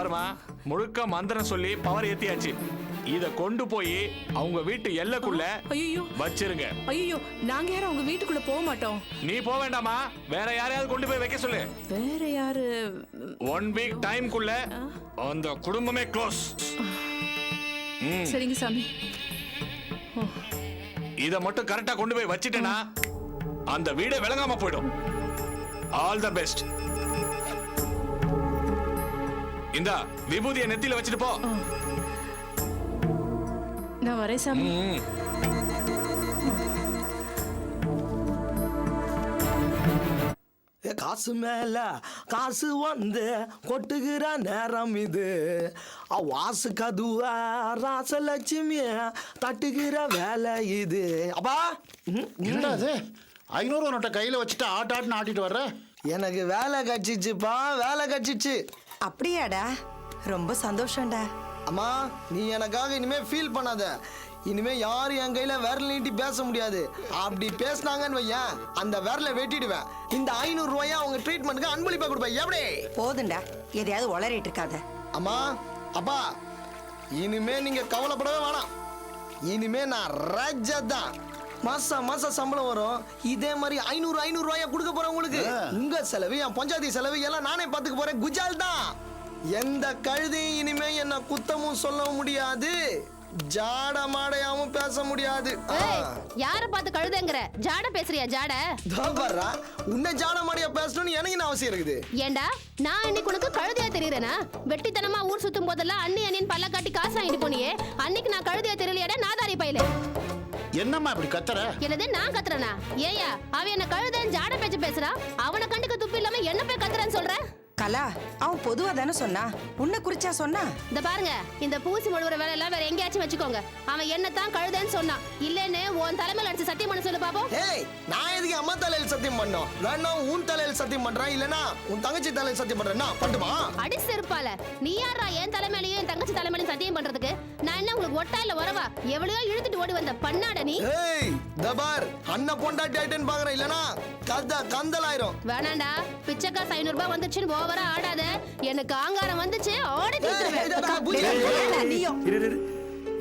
பாருமா, முழுக்க மந்திரம் சொல்லி பவர் ஏத்தியாச்சு. இத கொண்டு போய் அவங்க வீட்டு எல்லைக்குள்ள ஐயோ வச்சிருங்க. ஐயோ, நாங்க யாரும் அவங்க வீட்டுக்குள்ள போக மாட்டோம். நீ போக வேண்டாமா, வேற யாரையாவது கொண்டு போய் வைக்க சொல்லு. வேற யாரு? 1 வீக் டைம்க்குள்ள அந்த குடும்பமே க்ளோஸ். சரிங்க சாமி. இத மட்டும் கரெக்டா கொண்டு போய் வச்சிட்டேனா அந்த வீடே விளங்காம போயிடும். All the best. இந்தா விபூதியை நெத்தியில வச்சிட்டு போ. நான் வரேன் சாமி. காசு மேல காசு வந்து கொட்டுகிற நேரம் இது. வாசு கதுவ ராசலட்சுமி தட்டுகிற வேலை இது. அப்பா என்னது 500 நோட்டை கையில வச்சுட்டு ஆட்டாட்டுன்னு ஆட்டிட்டு வர்ற? எனக்கு வேலை கட்சிச்சுப்பா, வேலை கட்சிச்சு. அப்படியாடா, ரொம்ப சந்தோஷம்டா. அம்மா, நீ எனக்காக இனிமே ஃபீல் பண்ணாத. இனிமே யாரும் என் கையில விரல் நீட்டி பேச முடியாது. அப்படி பேசினாங்கன்னு வையன், அந்த விரலை வெட்டிடுவேன். இந்த 500 ரூபாயா அவங்க ட்ரீட்மெண்ட்டுக்கு அன்பளிப்பா கொடுப்பேன். எப்படி? போதுண்டா, எதையாவது உளறிட்டு இருக்காத. அம்மா, அப்பா, இனிமே நீங்க கவலைப்படவே வேணாம். இனிமே நான் ராஜா தான். மாசம் சம்பளம் வரும். இதே மாதிரி 500 ரூபாயா கொடுக்க போறேன் உங்களுக்கு. உங்க செலவு, என் பஞ்சாயத்து செலவு எல்லாம் நானே பாத்துக்க போறேன். குஜால் தான். எந்த கழுதையும் இனிமே என்ன குத்தமும் சொல்ல முடியாது, ஜாட மாடையாவும் பேச முடியாது. யார பார்த்து கழுதைங்கற? ஜாட பேசுறியா? ஜாட பாபரா, உன்னை ஜாட மாடையா பேசணும்னு எனக்கு என்ன அவசியம் இருக்குது? ஏண்டா, நான் இன்னைக்கு உனக்கு கழுதையா தெரியறேனா? வெட்டித்தனமா ஊர் சுத்தும் போதெல்லாம் அண்ணி அண்ணின் பல்ல காட்டி காசு வாங்கிட்டு போனியே, அன்னைக்கு நான் கழுதையா தெரியலையாடா? நாதாரி பையல. என்னம்மா இப்படி கத்துற? என்னது நான் கத்துறனா? ஏயா, அவன் என்ன கழுதைன்னு ஜாட பேச்சு பேசுறா? அவனை கண்டுக்க துப்பு இல்லாம என்ன போய் கத்துறன்னு சொல்ற? கலா, அவன் பொதுவா தானே சொன்னா, உன்னை குறிச்சா சொன்னா? இந்த பாருங்க, இந்த பூசி முழுவற வேலை எல்லாம் வேற எங்கேயாச்சும் வச்சுக்கோங்க. அவன் என்னத்தான் கழுதைன்னு சொன்னான். இல்லன்னு உன் தலைமையில அடிச்சு சத்தியம் பண்ண சொல்லு பாப்போம். ஏய், நான் எதுக்கு அம்மா தலையில சத்தியம் பண்ணோம்? வேணா உன் தலையில சத்தியம் பண்றேன், இல்லனா உன் தங்கச்சி தலையில சத்தியம் பண்றேன்னா பண்ணுமா? அடி செருப்பால. நீ யாரா என் தலைமையிலயும் என் தங்கச்சி தலைமையிலயும் சத்தியம் பண்றதுக்கு? நான் என்ன உங்களுக்கு ஒட்டா இல்ல வரவா? எவ்வளவோ இழுத்துட்டு ஓடி வந்த பண்ணாட நீ. ஏய், தபார், அண்ணா பொண்டாட்டி ஆயிட்டேன்னு பாக்குறேன், இல்லனா கந்தலாயிரும். வேணாண்டா, பிச்சைக்காசு 500 ரூபாய் வந்துச்சுன்னு ஓவரா ஆடாத. எனக்கு ஆங்காரம் வந்துச்சு, ஓடி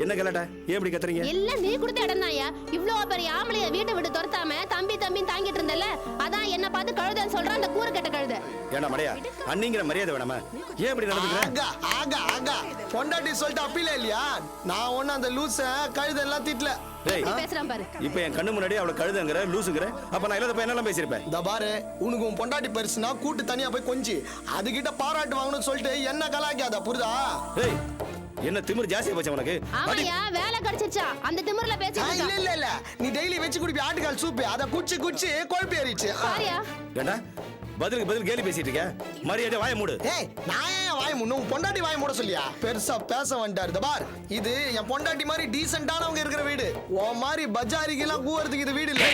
என்ன கலடா? ஏன் இப்படி கத்துறீங்க? எல்லாம் நீ கொடுத்த இடம் தான்யா. இவ்ளோ பெரிய ஆம்பளைய வீட்டை விட்டு துரத்தாம தம்பி தாங்கிட்டு இருந்தல, அதான் என்ன பார்த்து கழுதைன்னு சொல்றான் அந்த கூரை கட்ட கழுதை. ஏண்டா மடையா, அண்ணிங்கிற மரியாதை வேணாமா? ஏன் இப்படி நடந்துக்கிற? ஆகா பொண்டாட்டி சொல்லிட்டு அப்பீல இல்லையா? நான் ஒண்ணு அந்த லூச கழுதை எல்லாம் திட்டல. பேசுறான் பாரு. இப்ப என் கண்ணு முன்னாடி அவளை கழுதுங்கிற லூசுங்கிற, அப்ப நான் இல்லாத பையனெல்லாம் பேசியிருப்பேன். இந்த பாரு, உனக்கு உன் பொண்டாட்டி பெருசுனா கூட்டு தனியா போய் கொஞ்சி அதுகிட்ட பாராட்டு வாங்கணும்னு சொல்லிட்டு என்ன கலாய்க்காத, புரியுதா? ஏய், என்ன திமிரு ஜாஸ்தியா போச்சு உனக்கு? ஆமாயா, வேலை கிடைச்சிச்சா? அந்த திமிர்ல பேசிட்டு இல்ல நீ டெய்லி வெச்சு குடிப்பி ஆட்டுக்கால் சூப்பு, அத குச்சி கொழுப்பு ஏறிச்சு. பாரியா, ஏண்டா பதிலுக்கு பதில் கேலி பேசிட்டு இருக்க? மரியாதை வாய மூடு. ஏய், நான் ஏன் வாய மூடணும்? உன் பொண்டாட்டி வாய மூட சொல்லியா? பெருசா பேச வந்துட்டாரு. இந்த பார், இது என் பொண்டாட்டி மாதிரி டீசென்ட்டானவங்க இருக்கிற வீடு. உன் மாதிரி பஜாரிக்கு எல்லாம் கூவறதுக்கு இது வீடு இல்ல.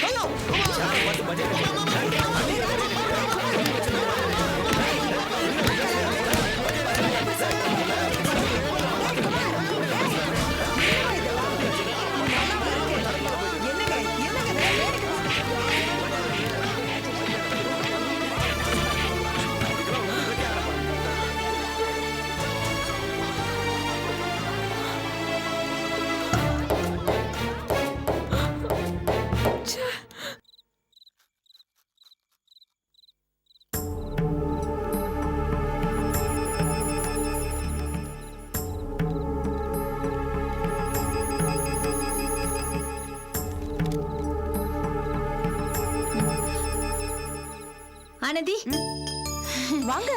ஆனந்தி, வாங்க.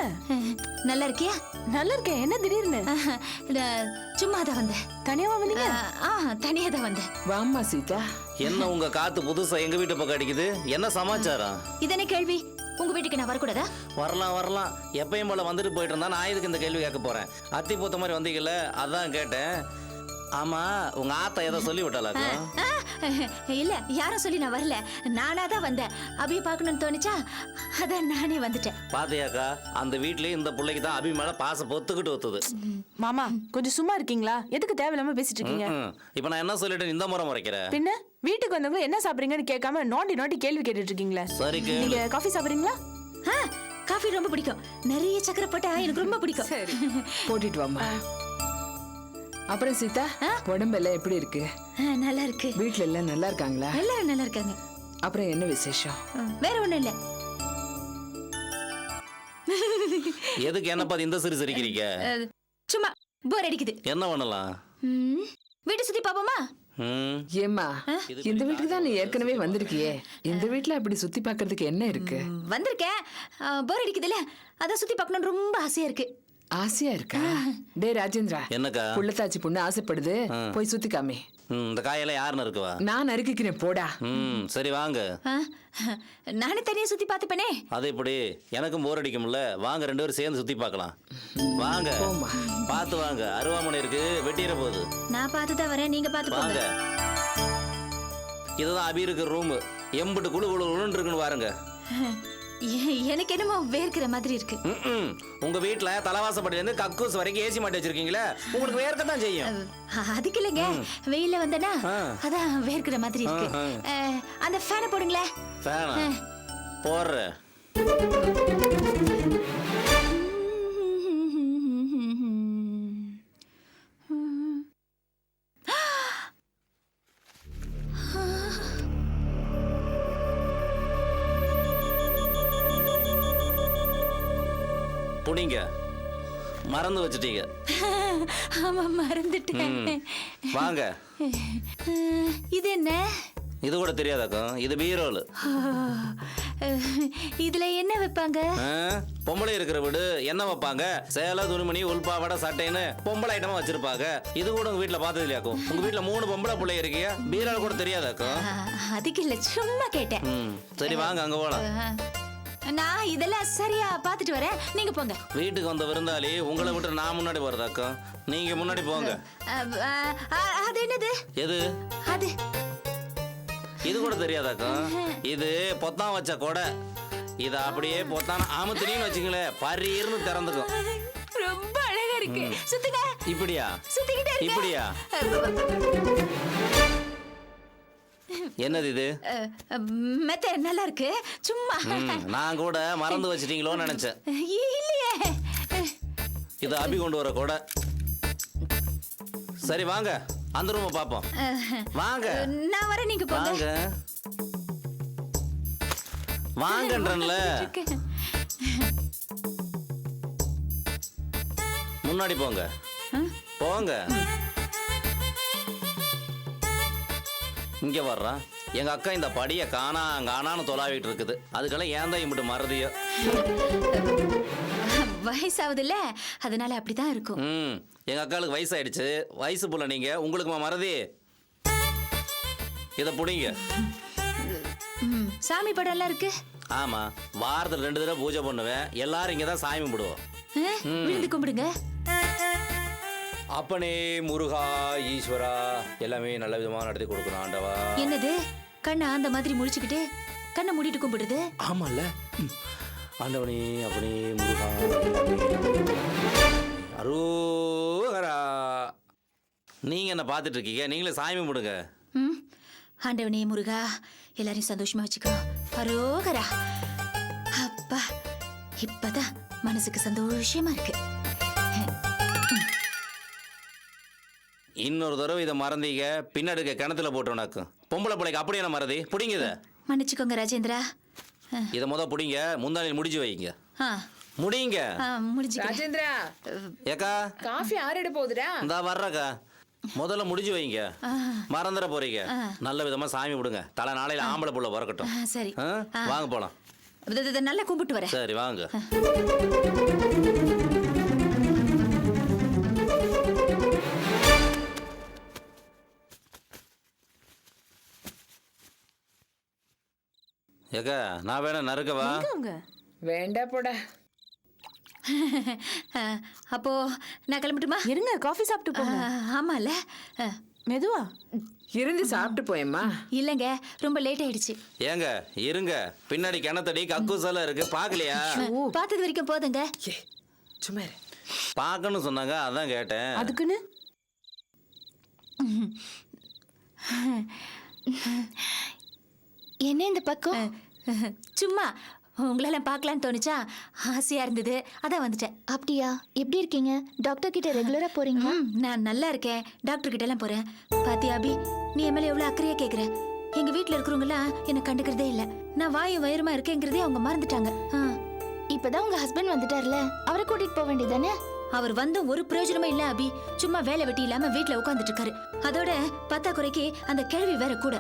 நல்லா இருக்கியா? நல்லா இருக்கேன். என்ன திடீர்னு? சும்மா தான் வந்தேன். தனியாவா வந்தீங்க? தனியா தான் வந்தேன். வாம்மா சீதா. என்ன உங்க காத்து புதுசா எங்க வீட்டு பக்கம் அடிக்குது? என்ன சமாச்சாரம்? இதனை கேள்வி. உங்க வீட்டுக்கு நான் வரக்கூடாதா? வரலாம். எப்பயும் போல வந்துட்டு போயிட்டு இருந்தா நான் இதுக்கு இந்த கேள்வி கேட்க போறேன். அத்தி பூத்த மாதிரி வந்தீங்கல்ல, அதான் கேட்டேன். ஆமா, உங்க ஆத்தா ஏதோ சொல்லி விட்டாளாக்கும்? இல்ல, யாரும் சொல்லி நான் வரல. நானா தான் வந்தேன். அபிய பார்க்கணும்னு தோணுச்சா, அதான் நானே வந்துட்டேன். பாத்தியாக்கா, அந்த வீட்லயே இந்த பிள்ளைக்கு தான் அபி மேல பாச பொத்துக்கிட்டு ஒத்துது. மாமா, கொஞ்சம் சும்மா இருக்கீங்களா? எதுக்கு தேவையில்லாம பேசிட்டு இருக்கீங்க? இப்ப நான் என்ன சொல்லிட்டேன் இந்த முறை முறைக்கிறேன்? பின்ன வீட்டுக்கு வந்தவங்க என்ன சாப்பிடுறீங்கன்னு கேட்காம நோண்டி கேள்வி கேட்டுட்டு இருக்கீங்களே. சரி, நீங்க காஃபி சாப்பிடுறீங்களா? காஃபி ரொம்ப பிடிக்கும். நிறைய சக்கரை போட்டா எனக்கு ரொம்ப பிடிக்கும். சரி போட்டுட்டு வாமா. அப்புறம் சீதா, உடம்பெல்லாம் எப்படி இருக்கு? நல்லா இருக்கு. வீட்ல எல்லாம் நல்லா இருக்காங்களா? எல்லாரும் நல்லா இருக்காங்க. அப்புறம் என்ன விசேஷம்? வேற ஒண்ணும் இல்ல. எதுக்கு என்னப்பா இந்த சிறு சிரிக்கிறீங்க? சும்மா போர் அடிக்குது. என்ன பண்ணலாம்? வீட்டை சுத்தி பாப்போமா? ஏம்மா, இந்த வீட்டுக்கு தான் நீ ஏற்கனவே வந்திருக்கியே. இந்த வீட்டுல அப்படி சுத்தி பார்க்கிறதுக்கு என்ன இருக்கு? வந்திருக்கேன், போர் அடிக்குதுல்ல, அதான் சுத்தி பார்க்கணும்னு ரொம்ப ஆசையா இருக்கு. ஆசையா இருக்கா? டே ராஜேந்திரா, என்னக்கா? புள்ளத்தாச்சி பொண்ணு ஆசைப்படுது, போய் சுத்தி காமி. இந்த காயெல்லாம் யாருன்னு இருக்குவா? நான் நறுக்கிக்கிறேன், போடா. சரி வாங்க. நானே தனியா சுத்தி பார்த்துப்பேனே. அது இப்படி எனக்கும் போர் அடிக்கும்ல, வாங்க 2 பேரும் சேர்ந்து சுத்தி பார்க்கலாம். வாங்க, பார்த்து வாங்க. அருவாமனை இருக்கு, வெட்டிற போகுது. நான் பார்த்து தான் வரேன், நீங்க பார்த்து வாங்க. போங்க. இதுதான் அபி இருக்கிற ரூம். எம்பிட்டு குழு குழுன்னு இருக்குன்னு பாருங்க. எனக்கு என்னமோ வேர்க்கிற மாதிரி இருக்கு. உங்க வீட்டுல தலைவாசப்படியில கக்கூஸ் வரைக்கும் ஏசி மாட்டி வச்சிருக்கீங்களா, உங்களுக்கு வேர்க்கத்தான் செய்யும். அதுக்கு இல்லைங்க, வெயில வந்தனா அதான் வேர்க்கிற மாதிரி இருக்கு. அந்த ஃபேனை போடுங்களே. ஃபேனா போடுற. புடிங்க, மறந்து வச்சுட்டீங்க. ஆமா, மறந்துட்டேன். வாங்க. இது என்ன? இது கூட தெரியாதாக்கும், இது பீரோல். இதுல என்ன வைப்பாங்க? பொம்பளை இருக்கிற வீடு என்ன வைப்பாங்க? சேலை, துணிமணி, உள்பாவடை, சட்டைன்னு பொம்பளை ஐட்டமா வச்சிருப்பாங்க. இது கூட உங்க வீட்டுல பார்த்தது இல்லையாக்கும்? உங்க வீட்டுல 3 பொம்பளை பிள்ளை இருக்கியா, பீரோல் கூட தெரியாதாக்கும்? அதுக்கு இல்ல, சும்மா கேட்டேன். சரி வாங்க, அங்க போலாம். நான் இதெல்லாம் சரியா பாத்துட்டு வரேன், நீங்க போங்க. வீட்டுக்கு வந்த விருந்தாளி உங்களை விட்டு நான் முன்னாடி வருதாக்கும், நீங்க முன்னாடி போங்க. அது என்னது? எது அது? இது கூட தெரியாதாக்கும்? இது பொத்தான் வச்ச கொடை. இத அப்படியே பொத்தான் ஆமத்தினின்னு வச்சுங்களேன், பரீர்னு திறந்துக்கும். ரொம்ப அழகா இருக்கு. சுத்துங்க. இப்படியா? சுத்திக்கிட்டே இருங்க. இப்படியா? என்னது இது? மெத்த நல்லா இருக்கு. சும்மா நான் கூட மறந்து வச்சிட்டீங்களோன்னு நினைச்சேன். இல்லையே. இது அபி கொண்டு வர கொடை. சரி வாங்க, அந்த ரூமை பாப்போம். வாங்க. நான் வரேன், நீங்க போங்க. வாங்க வாங்கன்றன்ல. முன்னாடி போங்க, போங்க. இங்க வர்றா எங்க அக்கா இந்த படிய காணான்னு தொலாவிட்டு இருக்குது. அதுக்கெல்லாம் ஏன் தான் இம்பிட்டு மறதியோ? வயசாகுதுல்ல, அதனால அப்படிதான் இருக்கும். எங்க அக்காளுக்கு வயசாயிடுச்சு. வயசு புள்ள நீங்க, உங்களுக்கு மறதி. இத புடிங்க. சாமி படம் எல்லாம் இருக்கு. ஆமா, வாரத்துல 2 தடவை பூஜை பண்ணுவேன். எல்லாரும் இங்கதான் சாமி கும்பிடுவோம். விழுந்து கும்பிடுங்க. அப்பனே முருகா ஈஸ்வரா, எல்லாமே நல்ல விதமா நடத்தி கொடுக்கணும் ஆண்டவா. என்னது, கண்ணை அந்த மாதிரி முழிச்சுக்கிட்டு கண்ணை மூடிட்டு கும்பிடுறது? ஆமால, ஆண்டவனே அப்பனே முருகா அரோகரா. நீங்க என்ன பார்த்துட்டு இருக்கீங்க? நீங்களே சாமி கும்பிடுங்க. ஆண்டவனே முருகா, எல்லாரையும் சந்தோஷமா வச்சுக்கோ. அரோகரா. அப்பா, இப்பதான் மனசுக்கு சந்தோஷமா இருக்கு. இன்னொரு தடவை இதை மறந்தீங்க, பின்னாடி கிணத்துல போட்டோம்னாக்கும். பொம்பளை பிள்ளைக்கு அப்படி என்ன மறதி? புடிங்க. மன்னிச்சுக்கோங்க ராஜேந்திரா. இதை புடிங்க, முந்தானில் முடிச்சு வைங்க. முடிங்க. ராஜேந்திரா, ஏக்கா காஃபி ஆறிட போகுதுடா. இந்த வர்றக்கா, முதல்ல முடிஞ்சு வைங்க. மறந்துட போறீங்க. நல்ல விதமா சாமி விடுங்க. தலை நாளையில ஆம்பளை புள்ள பிறக்கட்டும். சரி, வாங்க போலாம். நல்லா கும்பிட்டு வரேன். சரி வாங்க. ஏக்கா, நான் வேணா நறுக்கவா? வேண்டா போடா. அப்போ நான் கிளம்பட்டுமா? இருங்க, காஃபி சாப்பிட்டு போங்க. ஆமால, மெதுவா இருந்து சாப்பிட்டு போயம்மா. இல்லங்க, ரொம்ப லேட் ஆயிடுச்சு. ஏங்க இருங்க, பின்னாடி கிணத்தடி கக்கூசெல்லாம் இருக்கு, பாக்கலையா? பார்த்தது வரைக்கும் போதுங்க. சும்மா பாக்கன்னு சொன்னாங்க, அதான் கேட்டேன். அதுக்குன்னு என்ன இந்த பக்கம்? சும்மா உங்களெல்லாம் பார்க்கலான்னு தோணுச்சா, ஆசையா இருந்தது, அதான் வந்துட்டேன். அப்படியா? எப்படி இருக்கீங்க? டாக்டர் கிட்ட ரெகுலரா போறீங்களா? நான் நல்லா இருக்கேன், டாக்டர் கிட்ட எல்லாம் போறேன். பாத்தியா அபி, நீ என் மேல எவ்வளவு அக்கறையா கேக்குற. எங்க வீட்டுல இருக்கிறவங்கலாம் என்ன கண்டுக்கிறதே இல்ல. நான் வாயும் வயிறுமா இருக்கேங்கிறதே அவங்க மறந்துட்டாங்க. இப்பதான் உங்க ஹஸ்பண்ட் வந்துட்டார்ல, அவரை கூட்டிட்டு போக வேண்டியதானே? அவர் வந்து ஒரு பிரயோஜனமும் இல்ல அபி. சும்மா வேலை வெட்டி இல்லாம வீட்டுல உட்கார்ந்துட்டு இருக்காரு. அதோட பத்தாக்குறைக்கு அந்த கேள்வி வேற கூட.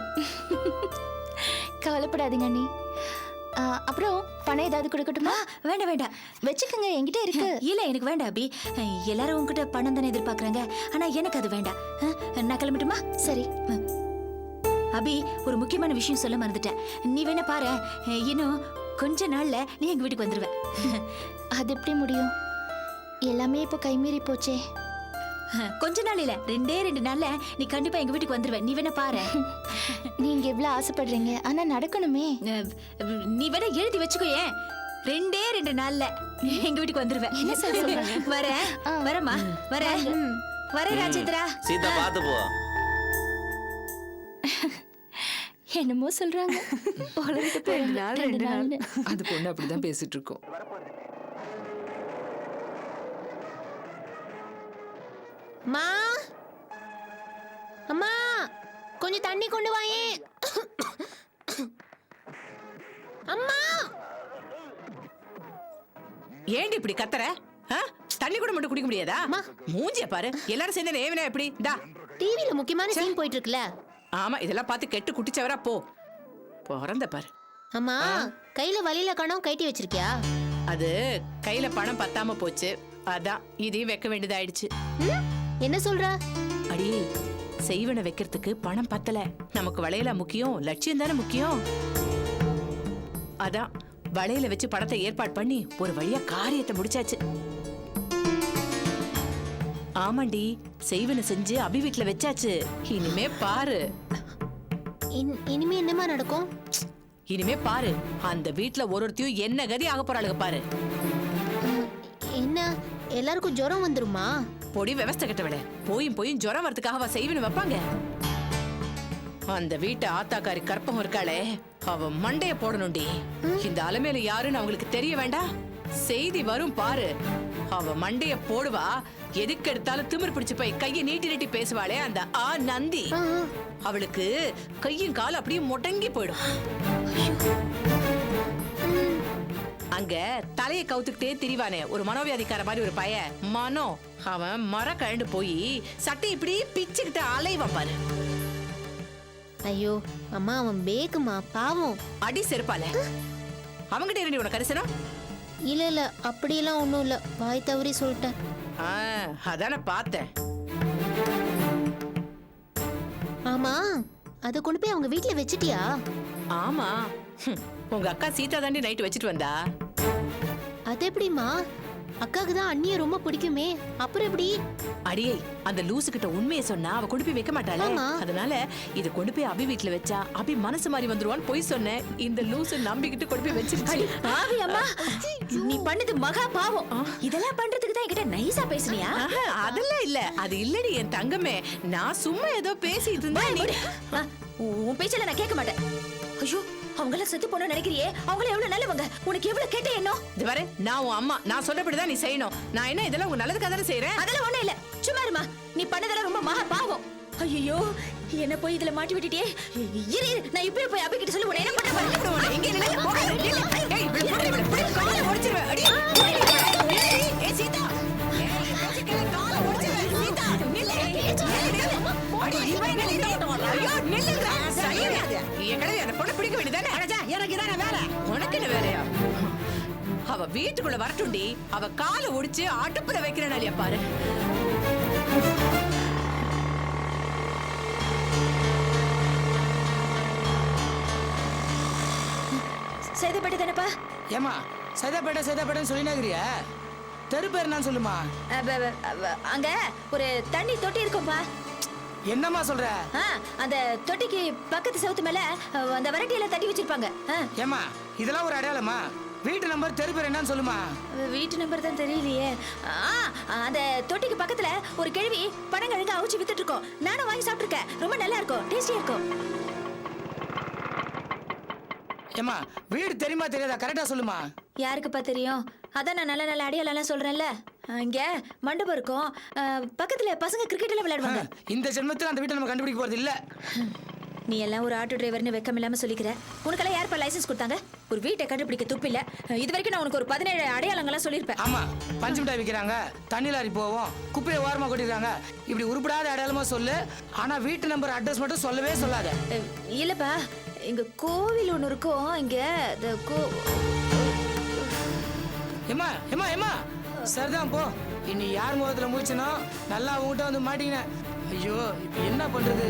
கவலைப்படாதீங்க அண்ணி. அப்புறம் பணம் ஏதாவது கொடுக்கட்டுமா? வேண்டாம் வேண்டாம், வச்சுக்கோங்க, என்கிட்ட இருக்கு. இல்ல எனக்கு வேண்டாம் அபி. எல்லாரும் உங்ககிட்ட பணம் தானே எதிர்பார்க்கறாங்க. ஆனா எனக்கு அது வேண்டாம். நான் கிளம்பட்டுமா? சரி. அபி, ஒரு முக்கியமான விஷயம் சொல்ல மறந்துட்டேன். நீ வேணா பாரு, இன்னும் கொஞ்ச நாள்ல நீ எங்க வீட்டுக்கு வந்துருவ. அது எப்படி முடியும்? எல்லாமே இப்ப கைமீறி போச்சே. கொஞ்ச நாள் இல்ல, 2 நாள்ல நீ கண்டிப்பா எங்க வீட்டுக்கு வந்துருவ. நீ வேணா பாரு. நீங்க எவ்வளவு ஆசைப்படுறீங்க, ஆனா நடக்கணுமே. நீ வேணா எழுதி வச்சுக்கோயே, 2 நாள்ல எங்க வீட்டுக்கு வந்துருவேன். என்ன சொல்றீங்க? வரமா வர ராஜேந்திரா. சீதா பார்த்து போ. என்னமோ சொல்றாங்க. உலகிட்டு போய் 2 நாள். அது பொண்ணு அப்படிதான் பேசிட்டு இருக்கோம். அம்மா, அம்மா, கொஞ்சம் தண்ணி கொண்டு வாயே. அம்மா, ஏண்டி இப்படி கத்துற? தண்ணி கூட மட்டும் குடிக்க முடியாதா? மூஞ்சிய பாரு, எல்லாரும் சேர்ந்து ஏவனா எப்படி? டா, டிவில முக்கியமான சீன் போயிட்டு இருக்குல்ல. ஆமா, இதெல்லாம் பார்த்து கெட்டு குட்டிச்சவரா போ. பிறந்த பாரு. அம்மா, கையில வலியில கணம் கட்டி வச்சிருக்கியா? அது கையில பணம் பத்தாம போச்சு, அதான் இதையும் வைக்க வேண்டியதாயிடுச்சு. என்ன சொல்ற? அடி, செய்வன வைக்கிறதுக்கு பணம் பத்தல. நமக்கு வளையல முக்கியம், லட்சியம் தானே முக்கியம். அதான் வளையல வச்சு பணத்தை ஏற்பாடு பண்ணி ஒரு வழியா காரியத்தை முடிச்சாச்சு. ஆமாண்டி, செய்வன செஞ்சு அபி வீட்டுல வச்சாச்சு. இனிமே பாரு. இனிமே என்னமா நடக்கும்? இனிமே பாரு, அந்த வீட்டுல ஒருத்தையும் என்ன கதி ஆக போறாளுங்க பாரு. என்ன, எல்லாருக்கும் ஜுரம் வந்துருமா? பொடி விவஸ்தை கட்டவிட போயும் ஜுரம் வரதுக்காக செய்வன வைப்பாங்க. அந்த வீட்டை ஆத்தாக்காரி கற்பகம் இருக்காளே, அவ மண்டைய போடணும்டி. இந்த அலமேல யாருன்னு அவங்களுக்கு தெரிய வேண்டாம். செய்தி வரும் பாரு, அவ மண்டைய போடுவா. எதுக்கு எடுத்தாலும் திமிர் பிடிச்சு போய் கையை நீட்டி பேசுவாளே அந்த நந்தி, அவளுக்கு கையும் கால் அப்படியே முடங்கி போயிடும். அங்க தலையை கவுத்துக்கிட்டே திரிவானே ஒரு மனோவியாதிக்கார மாதிரி ஒரு பையன் மனோ, அவன் மர கழண்டு போய் சட்டை இப்படி பிச்சுக்கிட்டு அலைவான் பாரு. ஐயோ அம்மா, அவன் பேக்குமா, பாவம். அடி செருப்பால அவங்கிட்ட இருந்து உனக்கு கரிசனம் இல்ல அப்படியெல்லாம் ஒண்ணும் இல்ல, வாய் தவறி சொல்லிட்டேன். அதான பார்த்தேன். ஆமா, அத கொண்டு போய் அவங்க வீட்டுல வச்சிட்டியா? ஆமா, உங்க அக்கா சீதா தாண்டி நைட்டு வச்சுட்டு வந்தா. அது எப்படிமா? அக்காக்கு தான் அண்ணிய ரொம்ப பிடிக்குமே, அப்புறம் எப்படி? அடியே, அந்த லூசு கிட்ட உண்மையை சொன்னா அவ கொண்டு போய் வைக்க மாட்டாளே. அதனால இத கொண்டு போய் அபி வீட்டுல வச்சா அபி மனசு மாதிரி வந்துருவான்னு போய் சொன்னேன். இந்த லூசு நம்பிக்கிட்டு கொண்டு போய் வச்சிருச்சு. ஆவி அம்மா, நீ பண்ணது மகா பாவம். இதெல்லாம் பண்றதுக்கு தான் என்கிட்ட நைஸா பேசுனியா? அதெல்லாம் இல்ல, அது இல்லடி என் தங்கமே. நான் சும்மா ஏதோ பேசிட்டு இருந்தேன். உன் பேச்சல நான் கேட்க மாட்டேன். ஐயோ, அவங்கள செத்து போன நினைக்கிறியே, அவங்கள எவ்வளவு நல்லவங்க, உனக்கு எவ்வளவு கேட்ட என்ன? இது பாரு, நான் உன் அம்மா, நான் சொன்னபடிதான் நீ செய்யணும். நான் என்ன இதெல்லாம் உங்க நல்லதுக்காக தானே செய்யறேன். அதெல்லாம் ஒண்ணு இல்ல, சும்மா இருமா. நீ பண்ணதெல்லாம் ரொம்ப மகா பாவம். ஐயோ, என்ன போய் இதுல மாட்டி விட்டுட்டியே. இரு, நான் இப்பவே போய் அபி கிட்ட சொல்லி உன்னை என்ன பண்ண பாரு. இங்க நில்லு, போகாத, நில்லு. ஏய், இப்படி காலை ஒடிச்சிருவே. அடி, ஏய் சீதா, காலை ஒடிச்சிருவே. சீதா, நில்லு. அடி, இவன் நில்லு. ஐயோ, நில்லுடா. சரியாத. என் கடை அந்த பொண்ணு பிடிக்க வேண்டியதானே. அடடா, எனக்கு இதானே வேலை. உனக்கு என்ன வேலையா? அவ வீட்டுக்குள்ள வரட்டுண்டி, அவ காலை ஒடிச்சு அடுப்புல வைக்கிறனாலியா பாரு. சேதப்பட்டு தானப்பா? ஏமா சைதாப்பேட்டை சொல்லினாகிறியா? தெரு பேர் என்னன்னு சொல்லுமா. அங்க ஒரு தண்ணி தொட்டி இருக்கும்பா. என்னம்மா சொல்ற? அந்த தொட்டிக்கு பக்கத்து செவுத்து மேல அந்த வரட்டியில தட்டி வச்சிருப்பாங்க. ஏமா, இதெல்லாம் ஒரு அடையாளமா? வீட்டு நம்பர் தெரு பேர் என்னன்னு சொல்லுமா. வீட்டு நம்பர் தான் தெரியலையே. அந்த தொட்டிக்கு பக்கத்துல ஒரு கிழவி பனங்கிழங்கு அவிச்சு வித்துட்டு இருக்கோம். நானும் வாங்கி சாப்பிட்டுருக்கேன், ரொம்ப நல்லா இருக்கும், டேஸ்டியா இருக்கும். ஏமா வீடு தெரியுமா தெரியாதா கரெக்டா சொல்லுமா. யாருக்குப்பா தெரியும்? அதான் நான் நல்ல நல்ல அடையாளம் சொல்றேன்ல. இங்க மண்டபம் இருக்கும், பக்கத்துல பசங்க கிரிக்கெட் எல்லாம் விளையாடுவாங்க. இந்த ஜென்மத்துல அந்த வீட்டை நம்ம கண்டுபிடிக்க போறது இல்ல. நீ எல்லாம் ஒரு ஆட்டோ டிரைவர்னு வெக்கம் இல்லாம சொல்லிக்கிற. உனக்கெல்லாம் யாருப்பா லைசன்ஸ் கொடுத்தாங்க? ஒரு வீட்டை கண்டுபிடிக்க துப்பு இல்ல. இது வரைக்கும் நான் உனக்கு ஒரு 17 அடையாளங்கள்லாம் சொல்லியிருப்பேன். ஆமா, பஞ்சு மிட்டாய் விற்கிறாங்க, தண்ணி லாரி போவோம், குப்பையை ஓரமா கொட்டிடுறாங்க, இப்படி உருப்படாத அடையாளமா சொல்லு. ஆனா வீட்டு நம்பர் அட்ரஸ் மட்டும் சொல்லவே சொல்லாத. இல்லப்பா, இங்க கோவில் ஒண்ணு இருக்கும். இங்க ஏமா ஏமா ஏமா சரிதான் போ. இனி யார் முகத்துல மூச்சுனோ நல்லா உங்ககிட்ட வந்து மாட்டீங்க. ஐயோ இப்ப என்ன பண்றது?